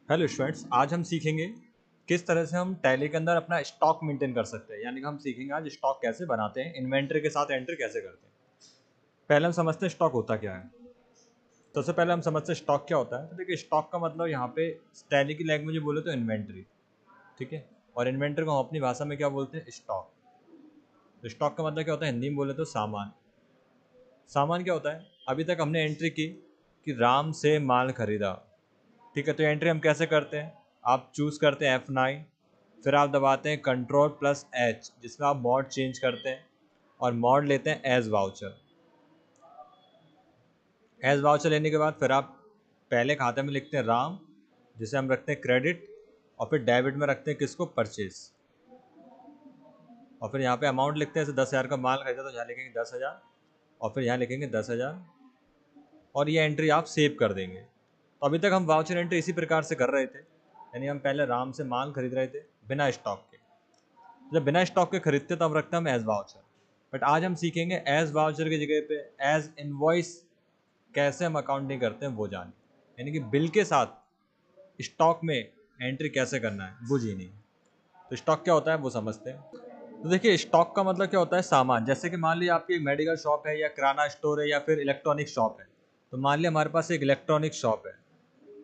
Hello students, आज हम सीखेंगे किस तरह से हम टैली के अंदर अपना स्टॉक मेंटेन कर सकते हैं। यानी कि हम सीखेंगे आज स्टॉक कैसे बनाते हैं, इन्वेंटरी के साथ एंट्री कैसे करते हैं। पहले हम समझते हैं स्टॉक होता क्या है। सबसे पहले हम समझते हैं स्टॉक क्या होता है। तो देखिए, स्टॉक का मतलब यहाँ पे टैली की लैंग्वेज में बोले तो इन्वेंट्री, ठीक है। और इन्वेंट्री को हम अपनी भाषा में क्या बोलते हैं, स्टॉक। तो स्टॉक का मतलब क्या होता है, हिंदी में बोले तो सामान। सामान क्या होता है, अभी तक हमने एंट्री की कि राम से माल खरीदा, ठीक है। तो एंट्री हम कैसे करते हैं, आप चूज़ करते हैं F9, फिर आप दबाते हैं Ctrl+H जिसमें आप मॉड चेंज करते हैं और मॉड लेते हैं एज वाउचर। एज वाउचर लेने के बाद फिर आप पहले खाते में लिखते हैं राम, जिसे हम रखते हैं क्रेडिट, और फिर डेबिट में रखते हैं किसको, परचेज। और फिर यहाँ पे अमाउंट लिखते हैं, जैसे 10,000 का माल खरीदा तो यहाँ लिखेंगे 10,000, और फिर यहाँ लिखेंगे 10,000, और ये एंट्री आप सेव कर देंगे। तो अभी तक हम वाउचर एंट्री इसी प्रकार से कर रहे थे, यानी हम पहले राम से माल खरीद रहे थे बिना स्टॉक के। जब बिना स्टॉक के खरीदते तो हम रखते हैं एज वाउचर। बट आज हम सीखेंगे एज वाउचर की जगह पे एज इनवॉइस कैसे हम अकाउंटिंग करते हैं वो जाने, यानी कि बिल के साथ स्टॉक में एंट्री कैसे करना है वो जी नहीं। तो स्टॉक क्या होता है वो समझते हैं। तो देखिए, स्टॉक का मतलब क्या होता है, सामान। जैसे कि मान लीजिए आपकी एक मेडिकल शॉप है या किराना स्टोर है या फिर इलेक्ट्रॉनिक शॉप है। तो मान लिया हमारे पास एक इलेक्ट्रॉनिक शॉप है,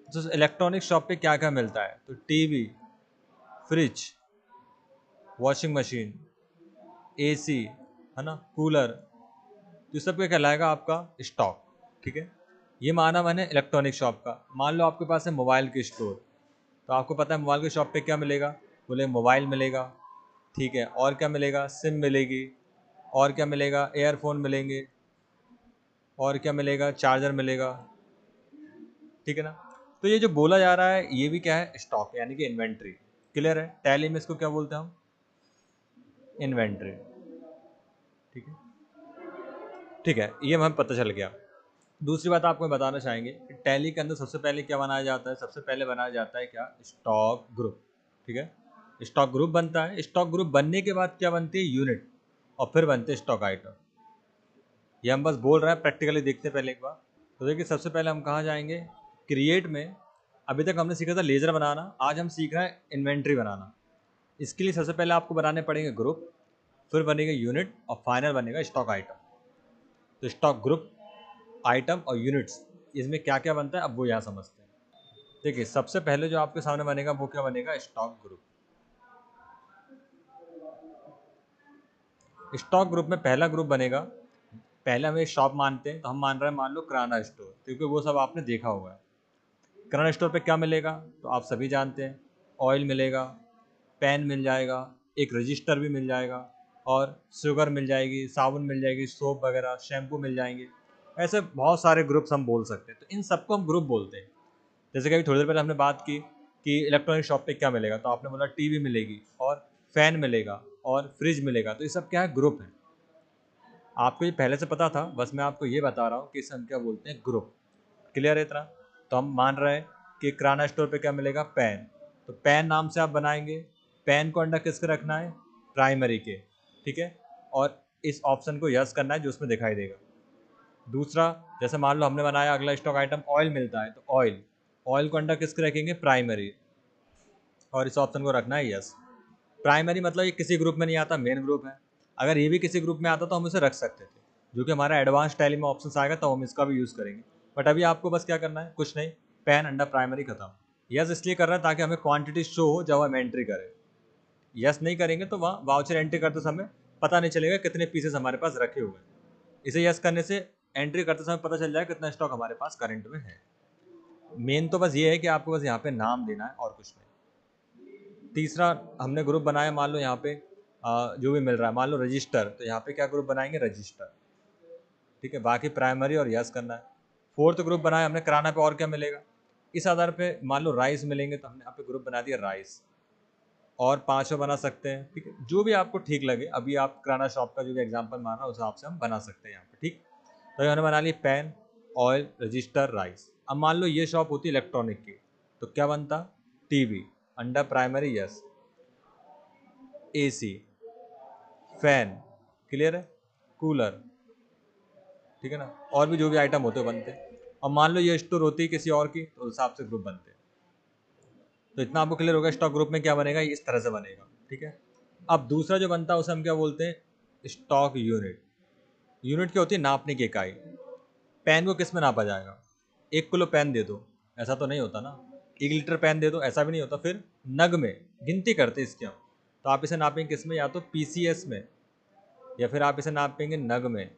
तो इलेक्ट्रॉनिक शॉप पे क्या क्या मिलता है, तो TV, fridge, washing machine, AC, है ना, कूलर, तो सब क्या कहलाएगा, आपका स्टॉक, ठीक है। ये माना मैंने इलेक्ट्रॉनिक शॉप का। मान लो आपके पास है मोबाइल की स्टोर, तो आपको पता है मोबाइल की शॉप पे क्या मिलेगा, बोले मोबाइल मिलेगा, ठीक है। और क्या मिलेगा, सिम मिलेगी, और क्या मिलेगा, एयरफोन मिलेंगे, और क्या मिलेगा, चार्जर मिलेगा, ठीक है ना। तो ये जो बोला जा रहा है ये भी क्या है, स्टॉक, यानी कि इन्वेंट्री। क्लियर है, टैली में इसको क्या बोलते हैं हम, इन्वेंट्री, ठीक है। ठीक है, ये हमें पता चल गया। दूसरी बात आपको बताना चाहेंगे कि टैली के अंदर सबसे पहले क्या बनाया जाता है, सबसे पहले बनाया जाता है क्या, स्टॉक ग्रुप, ठीक है। स्टॉक ग्रुप बनता है। स्टॉक ग्रुप बनने के बाद क्या बनती है, यूनिट, और फिर बनते हैं स्टॉक आइटम। ये हम बस बोल रहे हैं, प्रैक्टिकली देखते हैं पहले एक बार। तो देखिए, सबसे पहले हम कहाँ जाएंगे, क्रिएट में। अभी तक हमने सीखा था लेजर बनाना, आज हम सीख रहे हैं इन्वेंट्री बनाना। इसके लिए सबसे पहले आपको बनाने पड़ेंगे ग्रुप, फिर बनेगा यूनिट, और फाइनल बनेगा स्टॉक आइटम। तो स्टॉक ग्रुप, आइटम और यूनिट्स, इसमें क्या क्या बनता है अब वो यहाँ समझते हैं। देखिए, सबसे पहले जो आपके सामने बनेगा वो क्या बनेगा, स्टॉक ग्रुप। स्टॉक ग्रुप में पहला ग्रुप बनेगा, पहले हम एक शॉप मानते हैं, तो हम मान रहे हैं, मान लो किराना स्टोर, क्योंकि वो सब आपने देखा होगा। किराना स्टोर पे क्या मिलेगा, तो आप सभी जानते हैं, ऑयल मिलेगा, पेन मिल जाएगा, एक रजिस्टर भी मिल जाएगा, और शुगर मिल जाएगी, साबुन मिल जाएगी, सोप वगैरह, शैम्पू मिल जाएंगे। ऐसे बहुत सारे ग्रुप्स हम बोल सकते हैं, तो इन सबको हम ग्रुप बोलते हैं। जैसे कि अभी थोड़ी देर पहले हमने बात की कि इलेक्ट्रॉनिक शॉप पे क्या मिलेगा, तो आपने बोला टीवी मिलेगी, और फैन मिलेगा, और फ्रिज मिलेगा। तो ये सब क्या है, ग्रुप है। आपको ये पहले से पता था, बस मैं आपको ये बता रहा हूँ कि इसे हम क्या बोलते हैं, ग्रुप। क्लियर है इतना। तो हम मान रहे हैं कि किराना स्टोर पे क्या मिलेगा, पेन। तो पेन नाम से आप बनाएंगे, पेन को अंडर किसके रखना है, प्राइमरी के, ठीक है। और इस ऑप्शन को यस करना है जो उसमें दिखाई देगा। दूसरा, जैसे मान लो हमने बनाया अगला स्टॉक आइटम, ऑयल मिलता है, तो ऑयल, ऑयल को अंडर किसके रखेंगे, प्राइमरी, और इस ऑप्शन को रखना है यस। प्राइमरी मतलब ये किसी ग्रुप में नहीं आता, मेन ग्रुप है। अगर ये भी किसी ग्रुप में आता तो हम इसे रख सकते थे, जो कि हमारा एडवांस टैली में ऑप्शन आएगा तो हम इसका भी यूज़ करेंगे। बट अभी आपको बस क्या करना है, कुछ नहीं, पेन अंडर प्राइमरी खत्म। यस इसलिए कर रहे हैं ताकि हमें क्वांटिटी शो हो जब हम एंट्री करें। यस नहीं करेंगे तो वहाँ वाउचर एंट्री करते समय पता नहीं चलेगा कितने पीसेस हमारे पास रखे हुए हैं। इसे यस करने से एंट्री करते समय पता चल जाए कितना स्टॉक हमारे पास करंट में है। मेन तो बस ये है कि आपको बस यहाँ पे नाम देना है और कुछ नहीं। तीसरा, हमने ग्रुप बनाया, मान लो यहाँ पे जो भी मिल रहा है, मान लो रजिस्टर, तो यहाँ पे क्या ग्रुप बनाएंगे, रजिस्टर, ठीक है। बाकी प्राइमरी और यस करना है। फोर्थ ग्रुप बनाया हमने किराना पे, और क्या मिलेगा, इस आधार पे मान लो राइस मिलेंगे, तो हमने यहाँ पे ग्रुप बना दिया राइस। और पांचवा बना सकते हैं, ठीक है, जो भी आपको ठीक लगे। अभी आप किराना शॉप का जो भी एग्जाम्पल माना उस हिसाब से हम बना सकते हैं यहाँ पे, ठीक। तो हमने बना Le Pen, oil, register, rice. अब मान लो ये शॉप होती इलेक्ट्रॉनिक की, तो क्या बनता, TV under primary yes, AC, fan, clear है, कूलर, ठीक है ना, और भी जो भी आइटम होते बनते। अब मान लो ये स्टोर होती है किसी और की, तो उस हिसाब से ग्रुप बनते हैं। तो इतना आपको क्लियर होगा स्टॉक ग्रुप में क्या बनेगा, इस तरह से बनेगा, ठीक है। अब दूसरा जो बनता है उसे हम क्या बोलते हैं, स्टॉक यूनिट। यूनिट क्या होती है, नापने की इकाई। पेन को किस में नापा जाएगा, 1 किलो पेन दे दो, ऐसा तो नहीं होता ना। 1 लीटर पेन दे दो, ऐसा भी नहीं होता। फिर नग में गिनती करते इसके हम, तो आप इसे नापेंगे किस में, या तो पीसीएस में, या फिर आप इसे नापेंगे नग में,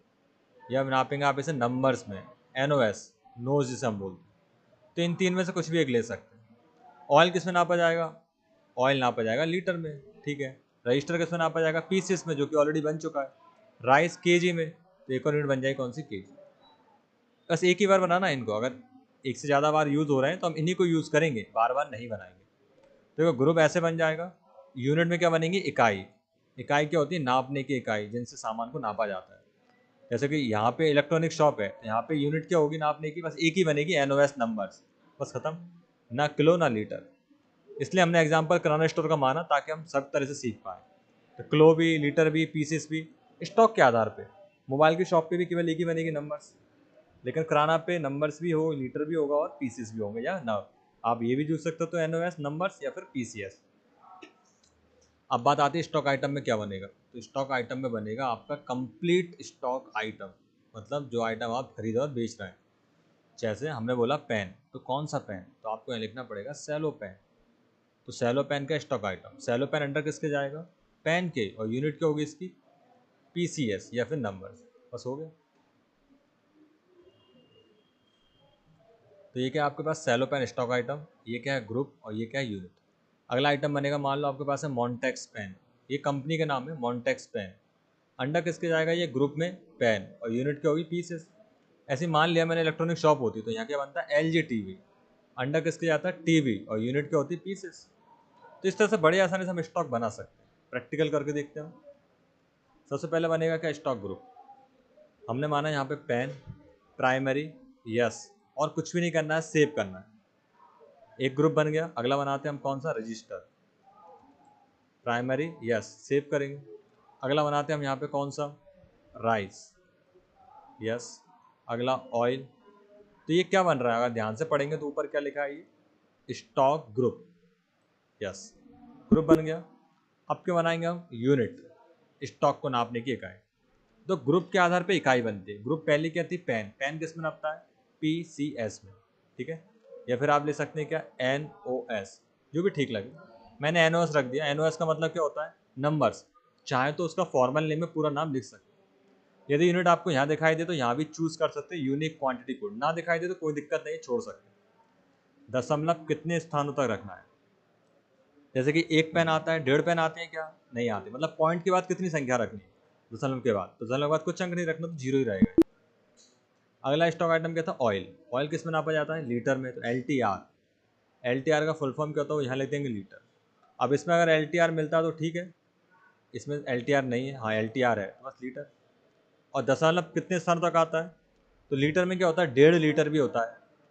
या नापेंगे आप इसे नंबर्स में, एनओएस, नोज जिसे हम बोलते हैं। तो इन तीन में से कुछ भी एक ले सकते हैं। ऑयल किस में नापा जाएगा, ऑयल नापा जाएगा लीटर में, ठीक है। रजिस्टर किस में नापा जाएगा, पीसीएस में, जो कि ऑलरेडी बन चुका है। राइस केजी में, तो एक और यूनिट बन जाएगी कौन सी, केजी। बस एक ही बार बनाना है इनको, अगर एक से ज़्यादा बार यूज़ हो रहे हैं तो हम इन्हीं को यूज़ करेंगे, बार बार नहीं बनाएंगे। तो देखो ग्रुप ऐसे बन जाएगा। यूनिट में क्या बनेंगी, इकाई। इकाई क्या होती है, नापने की इकाई, जिनसे सामान को नापा जाता है। जैसे कि यहाँ पे इलेक्ट्रॉनिक शॉप है, तो यहाँ पे यूनिट क्या होगी नापने की, बस एक ही बनेगी, एनओएस नंबर्स, बस खत्म। ना किलो ना लीटर। इसलिए हमने एग्जाम्पल किराना स्टोर का माना, ताकि हम सब तरह से सीख पाए। तो किलो भी, लीटर भी, पीसेस भी, स्टॉक के आधार पे। मोबाइल की शॉप पे भी केवल एक ही बनेगी, नंबर्स। लेकिन किराना पे नंबर्स भी हो, लीटर भी होगा और पीसेस भी होंगे, या ना आप ये भी जुड़ सकते हो, तो एनओएस नंबर्स या फिर पीसीएस। अब बात आती है स्टॉक आइटम में क्या बनेगा। तो स्टॉक आइटम में बनेगा आपका कंप्लीट स्टॉक आइटम, मतलब जो आइटम आप खरीद और बेच रहे हैं। जैसे हमने बोला पेन, तो कौन सा पेन, तो आपको यहाँ लिखना पड़ेगा सेलो पेन। तो सेलो पेन का stock item, cello pen under किसके जाएगा, पेन के, और यूनिट क्या होगी इसकी, पीसीएस या फिर नंबर्स, बस हो गया। तो ये क्या है आपके पास, सेलो पेन स्टॉक आइटम, ये क्या है ग्रुप, और ये क्या है यूनिट। अगला आइटम बनेगा, मान लो आपके पास है मॉन्टेक्स पेन, ये कंपनी का नाम है मॉन्टेक्स पेन। अंडर किसके जाएगा, ये ग्रुप में पेन, और यूनिट क्या होगी, पीसेस। ऐसे मान लिया मैंने इलेक्ट्रॉनिक शॉप होती, तो यहाँ क्या बनता है, एलजी टीवी। अंडर किसके जाता है, टीवी, और यूनिट क्या होती है, पीसेस। तो इस तरह से बड़े आसानी से हम स्टॉक बना सकते हैं। प्रैक्टिकल करके देखते हैं। सबसे पहले बनेगा क्या, स्टॉक ग्रुप। हमने माना यहाँ पे पेन, प्राइमरी, यस, और कुछ भी नहीं करना है, सेव करना है। एक ग्रुप बन गया। अगला बनाते हैं हम कौन सा, रजिस्टर, प्राइमरी, यस, सेव करेंगे। अगला बनाते हैं हम यहाँ पे कौन सा, राइस, यस। अगला ऑयल। तो ये क्या बन रहा है, अगर ध्यान से पढ़ेंगे तो ऊपर क्या लिखा है, ये स्टॉक ग्रुप, यस, ग्रुप बन गया। अब क्या बनाएंगे हम, यूनिट, स्टॉक को नापने की इकाई। तो ग्रुप के आधार पे इकाई बनती है। ग्रुप पहले क्या थी, पेन, पेन किस में नापता है, पीसीएस में, ठीक है। या फिर आप ले सकते हैं क्या, एनओएस, जो भी ठीक लगे। मैंने एनओएस रख दिया। एनओएस का मतलब क्या होता है, नंबर्स। चाहे तो उसका फॉर्मल नेम में पूरा नाम लिख सकते हैं। यदि यूनिट आपको यहाँ दिखाई दे तो यहाँ भी चूज कर सकते हैं यूनिक क्वांटिटी कोड, ना दिखाई दे तो कोई दिक्कत नहीं, छोड़ सकते हैं। दशमलव कितने स्थानों तक रखना है, जैसे कि एक पेन आता है, 1.5 पेन आते हैं क्या, नहीं आते। मतलब पॉइंट के बाद कितनी संख्या रखनी है, दशमलव के बाद, तो दशमलव के बाद कुछ अंक नहीं रखना, तो जीरो ही रहेगा। अगला स्टॉक आइटम क्या था, ऑयल। ऑयल किस में नापा जाता है, लीटर में, तो L T R. L T R का फुल फॉर्म क्या होता है, वो यहाँ लिख देंगे, लीटर। अब इसमें अगर एल टी आर मिलता है तो ठीक है, इसमें एल टी आर नहीं है, हाँ एल टी आर है, तो बस लीटर। और दशमलव कितने स्थान तक आता है, तो लीटर में क्या होता है, 1.5 लीटर भी होता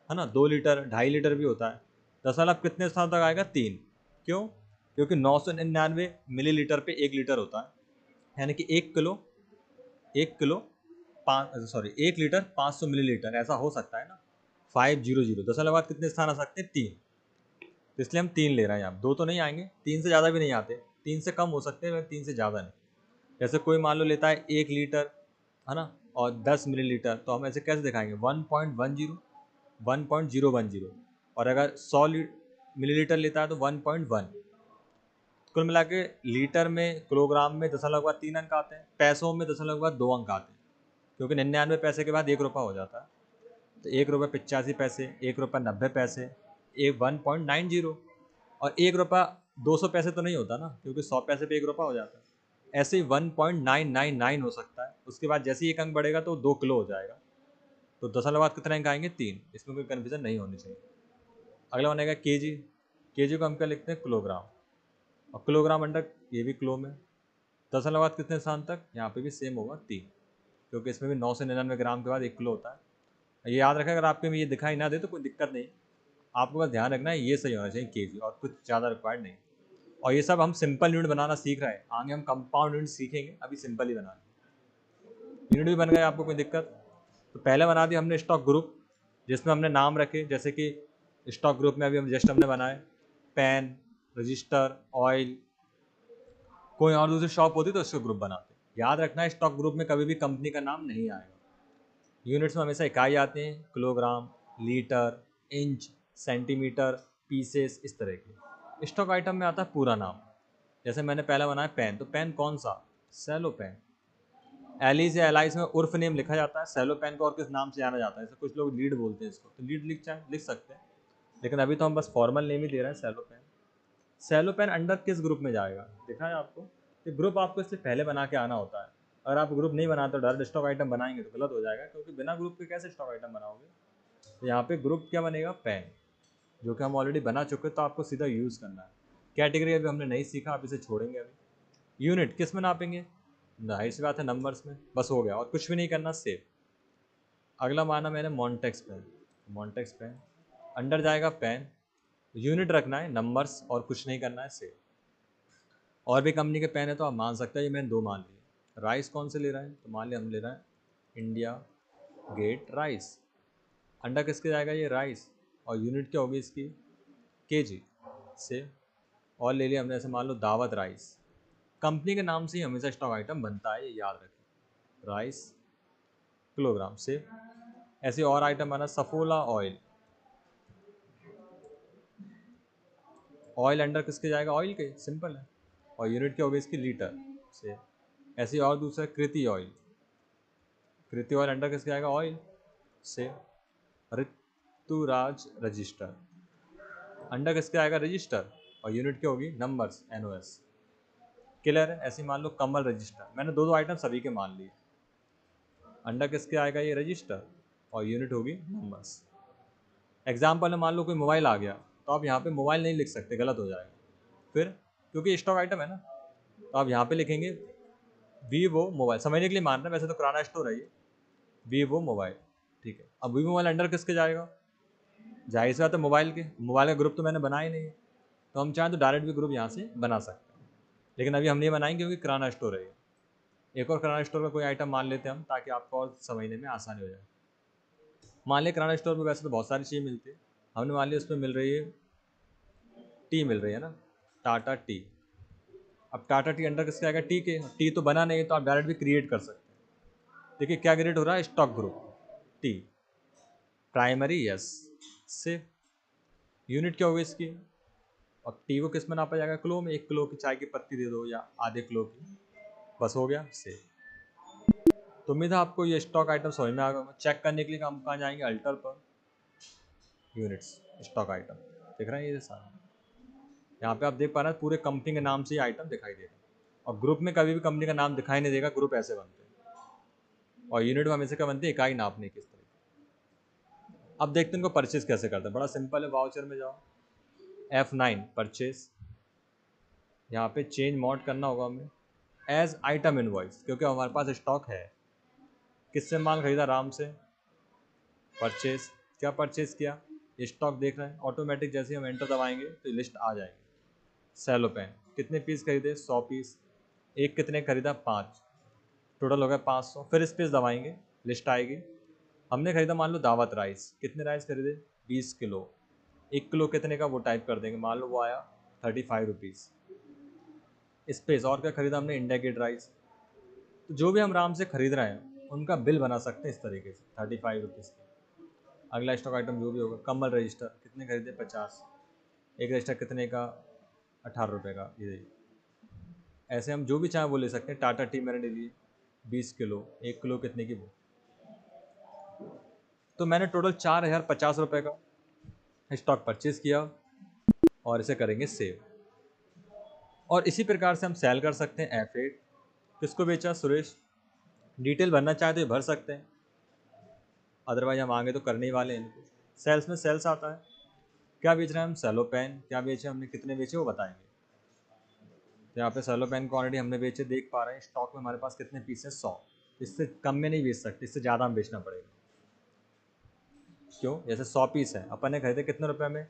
है ना, 2 लीटर, 2.5 लीटर भी होता है। दशमलव कितने स्थान तक आएगा, 3। क्यों, क्योंकि 999 मिलीलीटर पे 1 लीटर होता है, यानी कि 1 किलो, 1 किलो 1 लीटर 500 मिलीलीटर, ऐसा हो सकता है ना। 500, दशमलव बाद कितने स्थान आ सकते हैं, 3। तो इसलिए हम 3 ले रहे हैं। आप 2 तो नहीं आएंगे, 3 से ज़्यादा भी नहीं आते, 3 से कम हो सकते हैं, 3 से ज़्यादा नहीं। जैसे कोई मान लो लेता है 1 लीटर, है ना, और 10 मिलीलीटर, तो हम ऐसे कैसे दिखाएंगे, 1.10, 1.010। और अगर 100 मिलीलीटर लेता है तो 1.1। कुल मिला के लीटर में, किलोग्राम में दशमलव के बाद 3 अंक आते हैं, पैसों में दशमलव के बाद 2 अंक आते हैं, क्योंकि 99 पैसे के बाद 1 रुपया हो जाता है। तो 1 रुपये 85 पैसे, 1 रुपया 90 पैसे, 1.90। और 1 रुपया 200 पैसे तो नहीं होता ना, क्योंकि 100 पैसे पे 1 रुपया हो जाता है। ऐसे ही 1.999 हो सकता है। उसके बाद जैसे ही एक अंक बढ़ेगा तो 2 किलो हो जाएगा। तो दशमलव बाद कितने अंक आएंगे, 3। इसमें कोई कन्फ्यूजन नहीं होनी चाहिए। अगला बनेगा केजी। केजी को हम क्या लिखते हैं, किलोग्राम। और किलोग्राम अंडर, ये भी किलो में। दशमलव बाद कितने स्थान तक, यहाँ पे भी सेम होगा, 3, क्योंकि इसमें भी 999 ग्राम के बाद 1 किलो होता है। ये याद रखें, अगर आपके में ये दिखाई ना दे तो कोई दिक्कत नहीं, आपको बस ध्यान रखना है ये सही होना चाहिए, केजी, और कुछ ज़्यादा रिक्वायर्ड नहीं। और ये सब हम सिंपल यूनिट बनाना सीख रहे हैं, आगे हम कंपाउंड यूनिट सीखेंगे, अभी सिंपल ही बनाना। यूनिट भी बन गए, आपको कोई दिक्कत। तो पहले बना दिया हमने स्टॉक ग्रुप, जिसमें हमने नाम रखे, जैसे कि स्टॉक ग्रुप में अभी हम जस्ट हमने बनाए पेन, रजिस्टर, ऑयल, कोई और दूसरी शॉप होती तो उसको ग्रुप बनाते। याद रखना है स्टॉक ग्रुप में कभी भी कंपनी का नाम नहीं आएगा। यूनिट्स में हमेशा इकाई आती हैं, kilogram, litre, inch, centimetre, pieces, इस तरह के। स्टॉक आइटम में आता है पूरा नाम। जैसे मैंने पहला बनाया पेन, तो पेन कौन सा? Cello pen. एलिस या एलाइस में उर्फ नेम लिखा जाता है, सेलो पेन को और किस नाम से जाना जाता है? जैसे कुछ लोग लीड बोलते हैं इसको, तो लीड लिख सकते हैं, लेकिन अभी तो हम बस फॉर्मल नेम ही दे रहे हैं, cello pen. Cello pen under किस ग्रुप में जाएगा? दिखा है आपको? ये ग्रुप आपको इसलिए पहले बना के आना होता है। अगर आप ग्रुप नहीं बनाते तो डायरेक्ट स्टॉक आइटम बनाएंगे तो गलत हो जाएगा, क्योंकि बिना ग्रुप के कैसे स्टॉक आइटम बनाओगे? तो यहाँ पे ग्रुप क्या बनेगा? पेन, जो कि हम ऑलरेडी बना चुके हैं, तो आपको सीधा यूज़ करना है। कैटेगरी अभी हमने नहीं सीखा, आप इसे छोड़ेंगे अभी। यूनिट किस में नापेंगे? जाहिर सी बात है नंबर्स में, बस हो गया, और कुछ भी नहीं करना, सेव। अगला माना मैंने Montex pen, Montex pen under जाएगा पेन, यूनिट रखना है नंबर्स, और कुछ नहीं करना है, सेव। और भी कंपनी के पेन है तो आप मान सकते हैं, ये मैंने 2 मान लिए। राइस कौन से ले रहे हैं? तो मान लिया हम ले रहे हैं इंडिया गेट राइस। अंडर किसके जाएगा? ये राइस, और यूनिट क्या होगी इसकी? केजी से। और ले लिया हमने, ऐसे मान लो दावत राइस। कंपनी के नाम से ही हमेशा स्टॉक आइटम बनता है, ये याद रखें। राइस किलोग्राम से। ऐसे और आइटम बना सफोला ऑयल, ऑयल अंडर किसके जाएगा? ऑयल के, सिंपल है। और यूनिट क्या होगी इसकी? लीटर से। ऐसे और दूसरा कृति ऑयल, कृति ऑयल अंडर किसके जाएगा? ऑयल से। ऋतुराज रजिस्टर, अंडर किसके आएगा? रजिस्टर, और यूनिट क्या होगी? Numbers, NOS। क्लियर है? ऐसे मान लो कमल रजिस्टर, मैंने दो आइटम सभी के मान लिए। अंडर किसके आएगा? ये रजिस्टर, और यूनिट होगी नंबर्स। एग्जाम्पल में मान लो कोई मोबाइल आ गया, तो आप यहाँ पे मोबाइल नहीं लिख सकते, गलत हो जाएगा फिर, क्योंकि स्टॉक आइटम है ना। तो आप यहाँ पे लिखेंगे वीवो मोबाइल, समझने के लिए मान रहे हैं, वैसे तो किराना स्टोर है ये। वीवो मोबाइल, ठीक है। अब वीवो मोबाइल अंडर किसके जाएगा? जाहिर सी बात है मोबाइल के, मोबाइल का ग्रुप तो मैंने बनाया ही नहीं है, तो हम चाहें तो डायरेक्ट भी ग्रुप यहाँ से बना सकते हैं, लेकिन अभी हम नहीं बनाएंगे क्योंकि किराना स्टोर है ये। एक और किराना स्टोर का कोई आइटम मान लेते हैं हम, ताकि आपको और समझने में आसानी हो जाए। मान लिया किराना स्टोर में वैसे तो बहुत सारी चीज़ें मिलती है, हमने मान लिया उसमें मिल रही है टी, मिल रही है ना, टाटा टी। अब टाटा टी अंडर किसके आएगा? टी के। टी तो बना नहीं है, तो आप डायरेक्ट भी क्रिएट कर सकते हैं। देखिए क्या क्रिएट हो रहा है? Stock group T, primary, yes से। यूनिट क्या होगी इसकी? अब टी को किस में नापा जाएगा? किलो में। 1 किलो की चाय की पत्ती दे दो, या आधे किलो की, बस हो गया से। तो उम्मीद है आपको ये स्टॉक आइटम समझ में आ गया। चेक करने के लिए हम कहाँ जाएंगे? अल्टर पर, यूनिट्स, स्टॉक आइटम, दिख रहा है ये सारा। यहाँ पे आप देख पा रहे हैं पूरे कंपनी के नाम से ये आइटम दिखाई दे रहा है। और ग्रुप में कभी भी कंपनी का नाम दिखाई नहीं देगा, ग्रुप ऐसे बनते हैं। और यूनिट में हमेशा क्या बनती है? इकाई नापने की, इस तरह। अब देखते हैं इनको परचेज कैसे करते हैं। बड़ा सिंपल है, वाउचर में जाओ, F9 परचेज, यहाँ पे चेंज मोड करना होगा हमें एज आइटम इनवॉइस, क्योंकि हमारे पास स्टॉक है। किससे माल खरीदा? राम से। परचेज, क्या परचेज किया? ये स्टॉक देख रहे हैं, ऑटोमेटिक जैसे हम एंटर दबाएंगे तो ये लिस्ट आ जाएगी। सेलो पेन कितने पीस खरीदे? 100 पीस। एक कितने खरीदा? 5, टोटल हो गया 500। फिर स्पेस दबाएंगे, लिस्ट आएगी। हमने खरीदा मान लो दावत राइस, कितने राइस खरीदे? 20 किलो। 1 किलो कितने का? वो टाइप कर देंगे, मान लो वो आया 35 रुपीज़। स्पेस, और क्या खरीदा हमने? India Gate rice. तो जो भी हम राम से खरीद रहे हैं उनका बिल बना सकते हैं इस तरीके से, 35 रुपीज़ की। अगला स्टॉक आइटम जो भी होगा, कमल रजिस्टर, कितने खरीदे? 50। एक रजिस्टर कितने का? 18 रुपये का, ये। ऐसे हम जो भी चाहें वो ले सकते हैं। टाटा टी मैंने ले लिए 20 किलो, 1 किलो कितने की? वो। तो मैंने टोटल 4050 रुपये का स्टॉक परचेज किया, और इसे करेंगे सेव। और इसी प्रकार से हम सेल कर सकते हैं। F8 किसको बेचा? सुरेश। डिटेल भरना चाहे तो ये भर सकते हैं, अदरवाइज हम आगे तो करने ही वाले हैं इनको। सेल्स में सेल्स आता है, क्या बेच रहे हैं हम? Cello pen. क्या बेचे हमने, कितने बेचे वो बताएंगे। तो यहाँ पे सेलो पेन क्वांटिटी हमने बेचे, देख पा रहे हैं स्टॉक में हमारे पास कितने पीस है? 100। इससे कम में नहीं बेच सकते, इससे ज़्यादा हम बेचना पड़ेगा। क्यों? जैसे 100 पीस है, अपन ने खरीदे कितने रुपए में?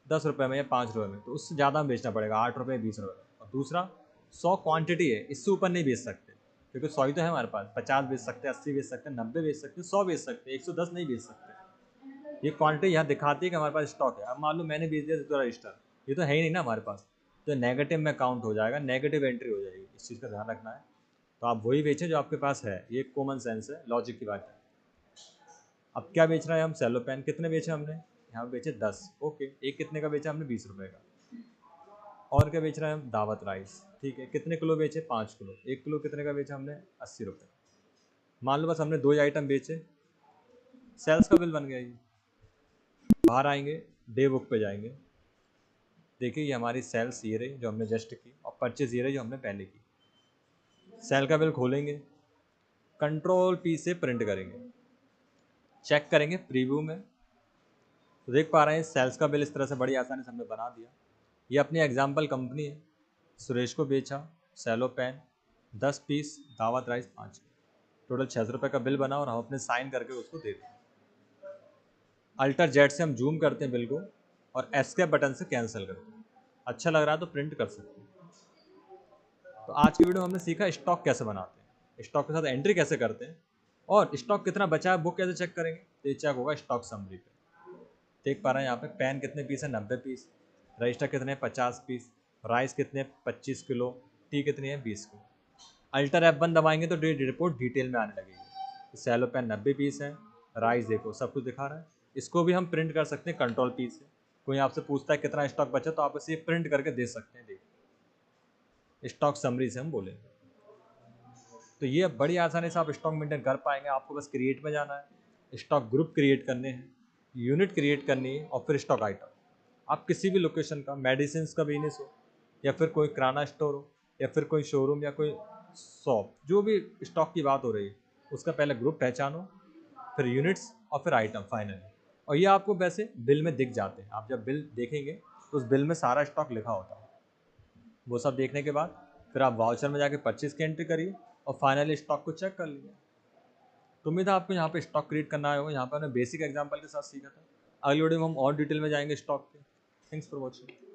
10 रुपये में या 5 रुपये में, तो उससे ज़्यादा हम बेचना पड़ेगा, 8 रुपये 20 रुपये। और दूसरा 100 क्वांटिटी है, इससे ऊपर नहीं बेच सकते, क्योंकि 100 ही तो है हमारे पास। 50 बेच सकते हैं, 80 बेच सकते हैं, 90 बेच सकते हैं, 100 बेच सकते हैं, 110 नहीं बेच सकते। ये क्वांटिटी यहाँ दिखाती है कि हमारे पास स्टॉक है। अब मान लो मैंने बेच दिया दूसरा रजिस्टर, ये तो है ही नहीं ना हमारे पास, तो नेगेटिव में काउंट हो जाएगा, नेगेटिव एंट्री हो जाएगी। इस चीज़ का ध्यान रखना है। तो आप वही बेचें जो आपके पास है, ये कॉमन सेंस है, लॉजिक की बात है। अब क्या बेच रहे हैं हम? Cello pen. कितने बेचे हमने? यहाँ पे बेचे 10। ओके, एक कितने का बेचा हमने? 20 रुपये का। और क्या बेच रहे हैं हम? दावत राइस। ठीक है, कितने किलो बेचे? 5 किलो। 1 किलो कितने का बेचा हमने? 80 रुपये। मान लो बस हमने 2 ही आइटम बेचे, सेल्स का बिल बन गया। ये बाहर आएंगे, डे बुक पे जाएंगे, देखिए ये हमारी सेल्स ये रही जो हमने जस्ट की, और परचेज ये रही जो हमने पहले की। सेल का बिल खोलेंगे, कंट्रोल पी से प्रिंट करेंगे, चेक करेंगे प्रीव्यू में, तो देख पा रहे हैं सेल्स का बिल इस तरह से बड़ी आसानी से हमने बना दिया। ये अपनी एग्जाम्पल कंपनी है। सुरेश को बेचा सेलो पेन 10 पीस, दावत राइस 5, टोटल 600 रुपये का बिल बना, और हम अपने साइन करके उसको दे दें। अल्टर जेड से हम जूम करते हैं बिल को, और एस्केप बटन से कैंसिल करते हैं। अच्छा लग रहा है तो प्रिंट कर सकते हैं। तो आज की वीडियो में हमने सीखा स्टॉक कैसे बनाते हैं, स्टॉक के साथ एंट्री कैसे करते हैं, और स्टॉक कितना बचा है बुक कैसे चेक करेंगे। तो ये चेक होगा स्टॉक समरी पे। देख पा रहे हैं यहाँ पे पेन कितने पीस है? 90 पीस। रजिस्टर कितने? 50 पीस। राइस कितने? 25 किलो। टी कितनी है? 20 किलो। अल्टर F1 दबाएंगे तो रिपोर्ट डिटेल में आने लगेगी। तो सेलो पेन 90 पीस है, राइस देखो सब कुछ दिखा रहा है। इसको भी हम प्रिंट कर सकते हैं कंट्रोल पी से। कोई आपसे पूछता है कितना स्टॉक बचा, तो आप इसे प्रिंट करके दे सकते हैं। देखिए स्टॉक समरी से हम बोलेंगे। तो ये बड़ी आसानी से आप स्टॉक मेंटेन कर पाएंगे। आपको बस क्रिएट में जाना है, स्टॉक ग्रुप क्रिएट करने हैं, यूनिट क्रिएट करनी है, और फिर स्टॉक आइटम। आप किसी भी लोकेशन का, मेडिसिन का बिजनेस हो, या फिर कोई किराना स्टोर हो, या फिर कोई शोरूम या कोई शॉप, जो भी स्टॉक की बात हो रही है, उसका पहले ग्रुप पहचानो, फिर यूनिट्स, और फिर आइटम फाइनली। और ये आपको वैसे बिल में दिख जाते हैं। आप जब बिल देखेंगे तो उस बिल में सारा स्टॉक लिखा होता है। वो सब देखने के बाद फिर आप वाउचर में जाके परचेज की एंट्री करिए, और फाइनली स्टॉक को चेक कर लीजिए। तो उम्मीद है आपको यहाँ पे स्टॉक क्रिएट करना आया होगा। यहाँ पर हमने बेसिक एग्जांपल के साथ सीखा था। अगली वीडियो में हम और डिटेल में जाएंगे स्टॉक के। Thanks for watching.